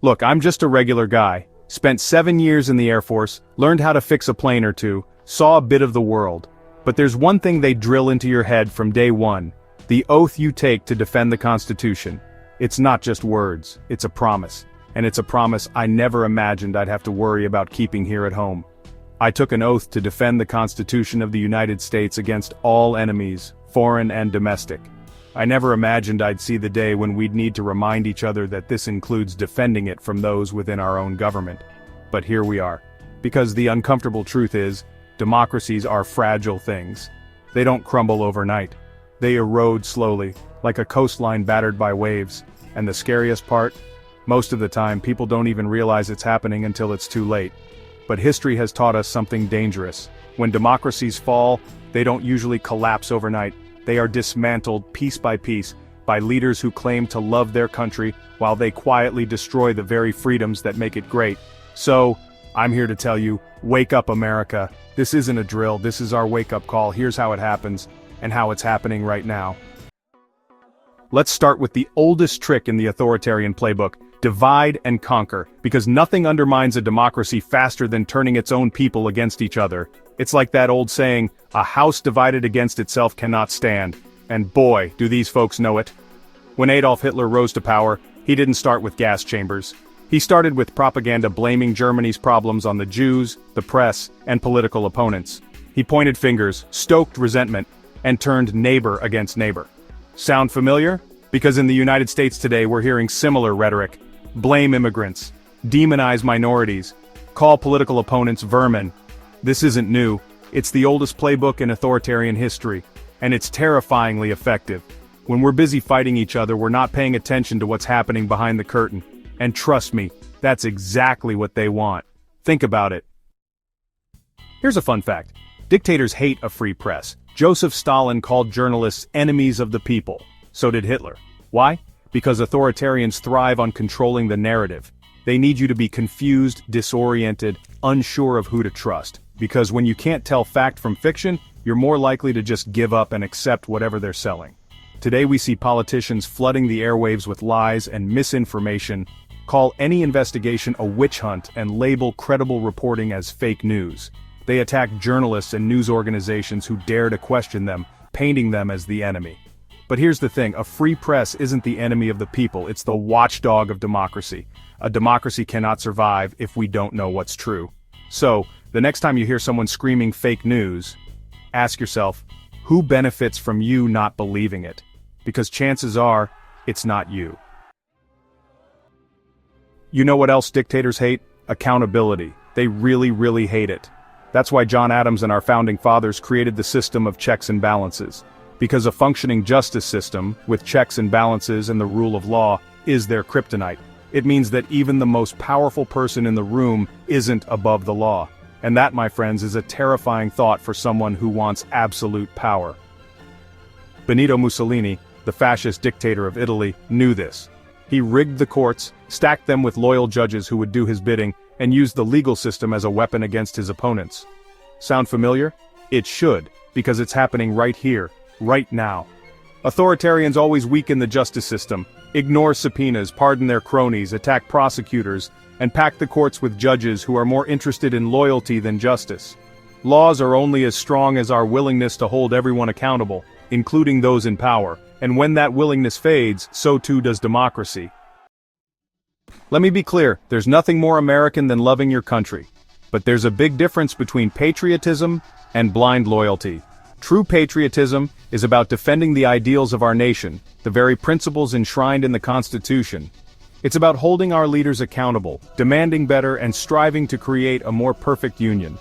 Look, I'm just a regular guy. Spent 7 years in the Air Force, learned how to fix a plane or two, saw a bit of the world. But there's one thing they drill into your head from day one: the oath you take to defend the Constitution. It's not just words, it's a promise. And it's a promise I never imagined I'd have to worry about keeping here at home. I took an oath to defend the Constitution of the United States against all enemies, foreign and domestic. I never imagined I'd see the day when we'd need to remind each other that this includes defending it from those within our own government. But here we are. Because the uncomfortable truth is, democracies are fragile things. They don't crumble overnight. They erode slowly, like a coastline battered by waves. And the scariest part? Most of the time, people don't even realize it's happening until it's too late. But history has taught us something dangerous. When democracies fall, they don't usually collapse overnight. They are dismantled piece by piece by leaders who claim to love their country while they quietly destroy the very freedoms that make it great. So, I'm here to tell you, wake up, America. This isn't a drill, this is our wake-up call. Here's how it happens, and how it's happening right now. Let's start with the oldest trick in the authoritarian playbook: divide and conquer, because nothing undermines a democracy faster than turning its own people against each other. It's like that old saying, a house divided against itself cannot stand. And boy, do these folks know it. When Adolf Hitler rose to power, he didn't start with gas chambers. He started with propaganda blaming Germany's problems on the Jews, the press, and political opponents. He pointed fingers, stoked resentment, and turned neighbor against neighbor. Sound familiar? Because in the United States today we're hearing similar rhetoric. Blame immigrants, demonize minorities, call political opponents vermin. This isn't new, it's the oldest playbook in authoritarian history, and it's terrifyingly effective. When we're busy fighting each other, we're not paying attention to what's happening behind the curtain. And trust me, that's exactly what they want. Think about it. Here's a fun fact. Dictators hate a free press. Joseph Stalin called journalists enemies of the people. So did Hitler. Why? Because authoritarians thrive on controlling the narrative. They need you to be confused, disoriented, unsure of who to trust. Because when you can't tell fact from fiction, you're more likely to just give up and accept whatever they're selling. Today we see politicians flooding the airwaves with lies and misinformation, call any investigation a witch hunt, and label credible reporting as fake news. They attack journalists and news organizations who dare to question them, painting them as the enemy. But here's the thing, a free press isn't the enemy of the people, it's the watchdog of democracy. A democracy cannot survive if we don't know what's true. So, the next time you hear someone screaming fake news, ask yourself, who benefits from you not believing it? Because chances are, it's not you. You know what else dictators hate? Accountability. They really, really hate it. That's why John Adams and our founding fathers created the system of checks and balances. Because a functioning justice system, with checks and balances and the rule of law, is their kryptonite. It means that even the most powerful person in the room isn't above the law. And that, my friends, is a terrifying thought for someone who wants absolute power. Benito Mussolini, the fascist dictator of Italy, knew this. He rigged the courts, stacked them with loyal judges who would do his bidding, and used the legal system as a weapon against his opponents. Sound familiar? It should, because it's happening right here, right now. Authoritarians always weaken the justice system, ignore subpoenas, pardon their cronies, attack prosecutors, and pack the courts with judges who are more interested in loyalty than justice. Laws are only as strong as our willingness to hold everyone accountable, including those in power, and when that willingness fades, so too does democracy. Let me be clear, there's nothing more American than loving your country. But there's a big difference between patriotism and blind loyalty. True patriotism is about defending the ideals of our nation, the very principles enshrined in the Constitution. It's about holding our leaders accountable, demanding better, and striving to create a more perfect union.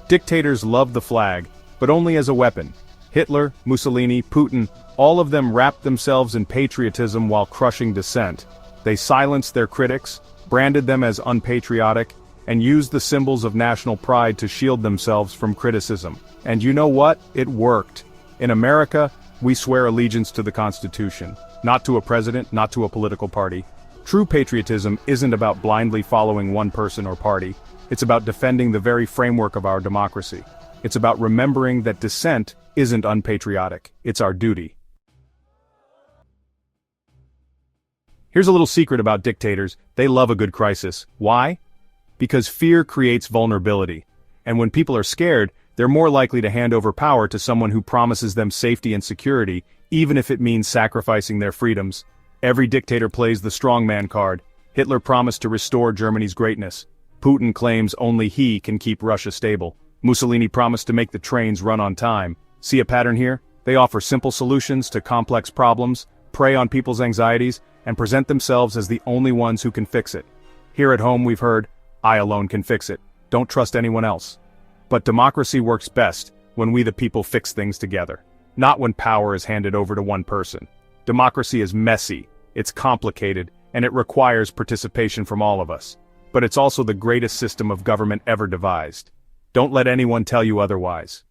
Dictators love the flag, but only as a weapon. Hitler, Mussolini, Putin, all of them wrapped themselves in patriotism while crushing dissent. They silenced their critics, branded them as unpatriotic, and used the symbols of national pride to shield themselves from criticism. And you know what? It worked. In America, we swear allegiance to the Constitution, not to a president, not to a political party. True patriotism isn't about blindly following one person or party. It's about defending the very framework of our democracy. It's about remembering that dissent isn't unpatriotic. It's our duty. Here's a little secret about dictators: they love a good crisis. Why? Because fear creates vulnerability. And when people are scared, they're more likely to hand over power to someone who promises them safety and security, even if it means sacrificing their freedoms. Every dictator plays the strongman card. Hitler promised to restore Germany's greatness. Putin claims only he can keep Russia stable. Mussolini promised to make the trains run on time. See a pattern here? They offer simple solutions to complex problems, prey on people's anxieties, and present themselves as the only ones who can fix it. Here at home we've heard, "I alone can fix it. Don't trust anyone else." But democracy works best when we the people fix things together, not when power is handed over to one person. Democracy is messy, it's complicated, and it requires participation from all of us. But it's also the greatest system of government ever devised. Don't let anyone tell you otherwise.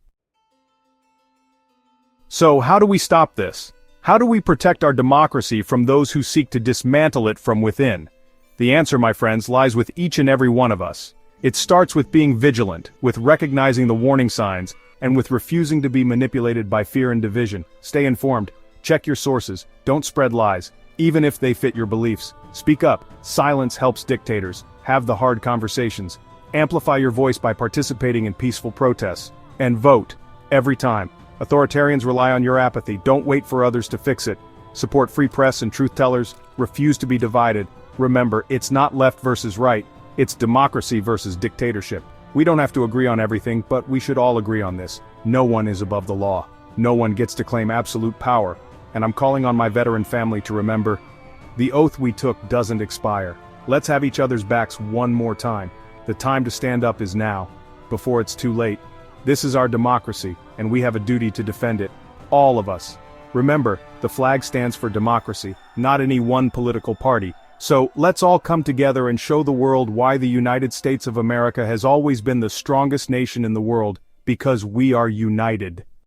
So, how do we stop this? How do we protect our democracy from those who seek to dismantle it from within? The answer, my friends, lies with each and every one of us. It starts with being vigilant, with recognizing the warning signs, and with refusing to be manipulated by fear and division. Stay informed, check your sources, don't spread lies, even if they fit your beliefs. Speak up, silence helps dictators. Have the hard conversations. Amplify your voice by participating in peaceful protests. And vote. Every time. Authoritarians rely on your apathy. Don't wait for others to fix it. Support free press and truth-tellers. Refuse to be divided. Remember, it's not left versus right. It's democracy versus dictatorship. We don't have to agree on everything, but we should all agree on this. No one is above the law. No one gets to claim absolute power. And I'm calling on my veteran family to remember, the oath we took doesn't expire. Let's have each other's backs one more time. The time to stand up is now, before it's too late. This is our democracy, and we have a duty to defend it. All of us. Remember, the flag stands for democracy, not any one political party. So, let's all come together and show the world why the United States of America has always been the strongest nation in the world, because we are united.